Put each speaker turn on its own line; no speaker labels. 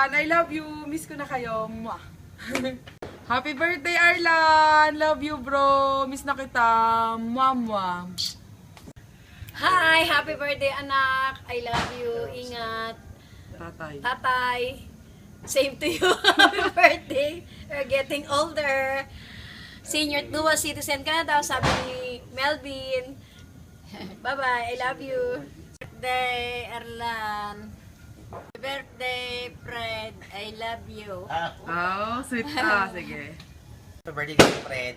Arlan, I love you. Miss ko na kayo. Mwah. Happy birthday, Arlan. Love you, bro. Miss na kita. Mwah, mwah.
Hi! Happy birthday, anak! I love you. Ingat.
Tatay.
Tatay. Same to you. Happy birthday. You're getting older. Senior dual citizen ka na daw, sabi ni Melvin. Bye-bye. I love you.
Birthday, Erlan. Birthday, Fred. I love you.
Oh, sweet. Ah, sige.
Happy birthday, Fred.